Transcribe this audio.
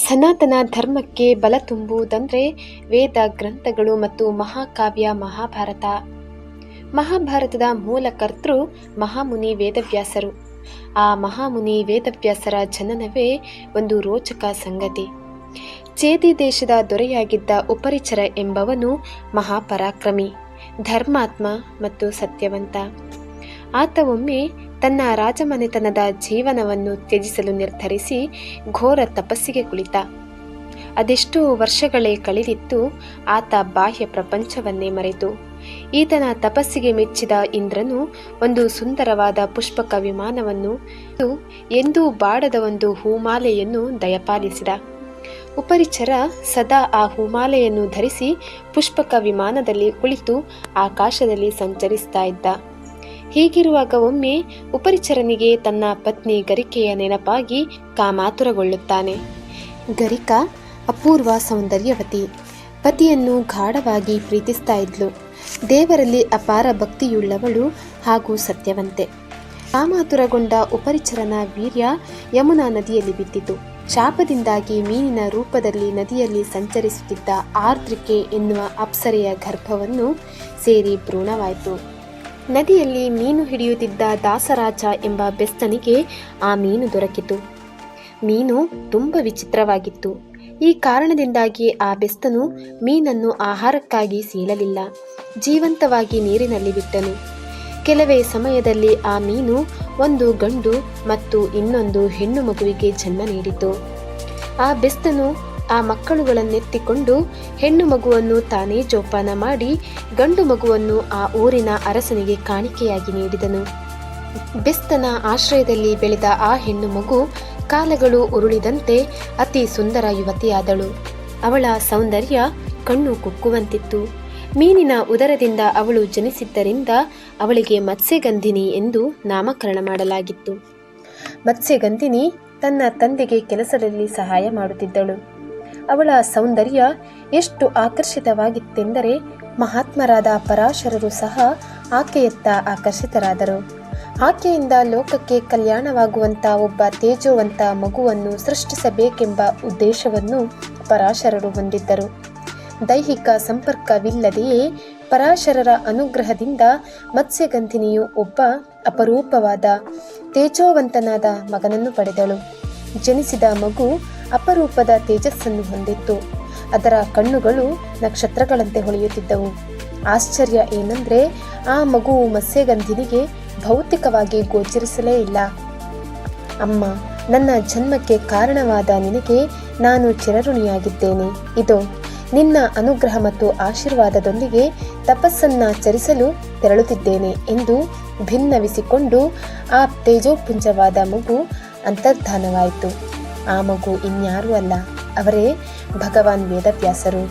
ಸನಾತನ ಧರ್ಮಕ್ಕೆ ಬಲ ತುಂಬುವುದಂದ್ರೆ ವೇದ ಗ್ರಂಥಗಳು ಮತ್ತು ಮಹಾಕಾವ್ಯ ಮಹಾಭಾರತ. ಮಹಾಭಾರತದ ಮೂಲ ಕರ್ತೃ ಮಹಾಮುನಿ ವೇದವ್ಯಾಸರು. ಆ ಮಹಾಮುನಿ ವೇದವ್ಯಾಸರ ಜನನವೇ ಒಂದು ರೋಚಕ ಸಂಗತಿ. ಚೇದಿ ದೇಶದ ದೊರೆಯಾಗಿದ್ದ ಉಪರಿಚರ ಎಂಬವನು ಮಹಾಪರಾಕ್ರಮಿ, ಧರ್ಮಾತ್ಮ ಮತ್ತು ಸತ್ಯವಂತ. ಆತ ಒಮ್ಮೆ ತನ್ನ ರಾಜಮನೆತನದ ಜೀವನವನ್ನು ತ್ಯಜಿಸಲು ನಿರ್ಧರಿಸಿ ಘೋರ ತಪಸ್ಸಿಗೆ ಕುಳಿತ. ಅದೆಷ್ಟೋ ವರ್ಷಗಳೇ ಕಳೆದಿತ್ತು. ಆತ ಬಾಹ್ಯ ಪ್ರಪಂಚವನ್ನೇ ಮರೆತು ಈತನ ತಪಸ್ಸಿಗೆ ಮೆಚ್ಚಿದ ಇಂದ್ರನು ಒಂದು ಸುಂದರವಾದ ಪುಷ್ಪಕ ವಿಮಾನವನ್ನು, ಎಂದೂ ಬಾಡದ ಒಂದು ಹೂಮಾಲೆಯನ್ನು ದಯಪಾಲಿಸಿದ. ಉಪರಿಚರ ಸದಾ ಆ ಹೂಮಾಲೆಯನ್ನು ಧರಿಸಿ ಪುಷ್ಪಕ ವಿಮಾನದಲ್ಲಿ ಕುಳಿತು ಆಕಾಶದಲ್ಲಿ ಸಂಚರಿಸ್ತಾ ಇದ್ದ. ಹೀಗಿರುವಾಗ ಒಮ್ಮೆ ಉಪರಿಚರನಿಗೆ ತನ್ನ ಪತ್ನಿ ಗರಿಕೆಯ ನೆನಪಾಗಿ ಕಾಮಾತುರಗೊಳ್ಳುತ್ತಾನೆ. ಗರಿಕಾ ಅಪೂರ್ವ ಸೌಂದರ್ಯವತಿ, ಪತಿಯನ್ನು ಗಾಢವಾಗಿ ಪ್ರೀತಿಸ್ತಾ ಇದ್ಲು. ದೇವರಲ್ಲಿ ಅಪಾರ ಭಕ್ತಿಯುಳ್ಳವಳು ಹಾಗೂ ಸತ್ಯವಂತೆ. ಕಾಮಾತುರಗೊಂಡ ಉಪರಿಚರನ ವೀರ್ಯ ಯಮುನಾ ನದಿಯಲ್ಲಿ ಬಿದ್ದಿತು. ಶಾಪದಿಂದಾಗಿ ಮೀನಿನ ರೂಪದಲ್ಲಿ ನದಿಯಲ್ಲಿ ಸಂಚರಿಸುತ್ತಿದ್ದ ಆರ್ದ್ರಿಕೆ ಎನ್ನುವ ಅಪ್ಸರೆಯ ಗರ್ಭವನ್ನು ಸೇರಿ ಭ್ರೂಣವಾಯಿತು. ನದಿಯಲ್ಲಿ ಮೀನು ಹಿಡಿಯುತ್ತಿದ್ದ ದಾಸರಾಜ ಎಂಬ ಬೆಸ್ತನಿಗೆ ಆ ಮೀನು ದೊರಕಿತು. ಮೀನು ತುಂಬ ವಿಚಿತ್ರವಾಗಿತ್ತು. ಈ ಕಾರಣದಿಂದಾಗಿ ಆ ಬೆಸ್ತನು ಮೀನನ್ನು ಆಹಾರಕ್ಕಾಗಿ ಸೀಳಲಿಲ್ಲ, ಜೀವಂತವಾಗಿ ನೀರಿನಲ್ಲಿ ಬಿಟ್ಟನು. ಕೆಲವೇ ಸಮಯದಲ್ಲಿ ಆ ಮೀನು ಒಂದು ಗಂಡು ಮತ್ತು ಇನ್ನೊಂದು ಹೆಣ್ಣು ಮಗುವಿಗೆ ಜನ್ಮ ನೀಡಿತು. ಆ ಬೆಸ್ತನು ಆ ಮಕ್ಕಳುಗಳನ್ನೆತ್ತಿಕೊಂಡು ಹೆಣ್ಣು ಮಗುವನ್ನು ತಾನೇ ಜೋಪಾನ ಮಾಡಿ ಗಂಡು ಮಗುವನ್ನು ಆ ಊರಿನ ಅರಸನಿಗೆ ಕಾಣಿಕೆಯಾಗಿ ನೀಡಿದನು. ಬೆಸ್ತನ ಆಶ್ರಯದಲ್ಲಿ ಬೆಳೆದ ಆ ಹೆಣ್ಣು ಮಗು ಕಾಲಗಳು ಉರುಳಿದಂತೆ ಅತಿ ಸುಂದರ ಯುವತಿಯಾದಳು. ಅವಳ ಸೌಂದರ್ಯ ಕಣ್ಣು ಕುಕ್ಕುವಂತಿತ್ತು. ಮೀನಿನ ಉದರದಿಂದ ಅವಳು ಜನಿಸಿದ್ದರಿಂದ ಅವಳಿಗೆ ಮತ್ಸ್ಯಗಂಧಿನಿ ಎಂದು ನಾಮಕರಣ ಮಾಡಲಾಗಿತ್ತು. ಮತ್ಸ್ಯಗಂಧಿನಿ ತನ್ನ ತಂದೆಗೆ ಕೆಲಸದಲ್ಲಿ ಸಹಾಯ ಮಾಡುತ್ತಿದ್ದಳು. ಅವಳ ಸೌಂದರ್ಯ ಎಷ್ಟು ಆಕರ್ಷಿತವಾಗಿತ್ತೆಂದರೆ ಮಹಾತ್ಮರಾದ ಪರಾಶರರು ಸಹ ಆಕೆಯತ್ತ ಆಕರ್ಷಿತರಾದರು. ಆಕೆಯಿಂದ ಲೋಕಕ್ಕೆ ಕಲ್ಯಾಣವಾಗುವಂಥ ಒಬ್ಬ ತೇಜೋವಂತ ಮಗುವನ್ನು ಸೃಷ್ಟಿಸಬೇಕೆಂಬ ಉದ್ದೇಶವನ್ನು ಪರಾಶರರು ಹೊಂದಿದ್ದರು. ದೈಹಿಕ ಸಂಪರ್ಕವಿಲ್ಲದೆಯೇ ಪರಾಶರರ ಅನುಗ್ರಹದಿಂದ ಮತ್ಸ್ಯಗಂಧಿನಿಯು ಒಬ್ಬ ಅಪರೂಪವಾದ ತೇಜೋವಂತನಾದ ಮಗನನ್ನು ಪಡೆದಳು. ಜನಿಸಿದ ಮಗು ಅಪರೂಪದ ತೇಜಸ್ಸನ್ನು ಹೊಂದಿತ್ತು. ಅದರ ಕಣ್ಣುಗಳು ನಕ್ಷತ್ರಗಳಂತೆ ಹೊಳೆಯುತ್ತಿದ್ದವು. ಆಶ್ಚರ್ಯ ಏನೆಂದರೆ ಆ ಮಗುವು ಮತ್ಸ್ಯಗಂಧಿನಿಗೆ ಭೌತಿಕವಾಗಿ ಗೋಚರಿಸಲೇ ಇಲ್ಲ. ಅಮ್ಮ, ನನ್ನ ಜನ್ಮಕ್ಕೆ ಕಾರಣವಾದ ನಿನಗೆ ನಾನು ಚಿರಋಣಿಯಾಗಿದ್ದೇನೆ. ಇದೋ ನಿನ್ನ ಅನುಗ್ರಹ ಮತ್ತು ಆಶೀರ್ವಾದದೊಂದಿಗೆ ತಪಸ್ಸನ್ನಾಚರಿಸಲು ತೆರಳುತ್ತಿದ್ದೇನೆ ಎಂದು ಭಿನ್ನವಿಸಿಕೊಂಡು ಆ ತೇಜೋಪುಂಜವಾದ ಮಗು ಅಂತರ್ಧಾನವಾಯಿತು. ಆ ಮಗು ಇನ್ಯಾರೂ ಅಲ್ಲ, ಅವರೇ ಭಗವಾನ್ ವೇದವ್ಯಾಸರು.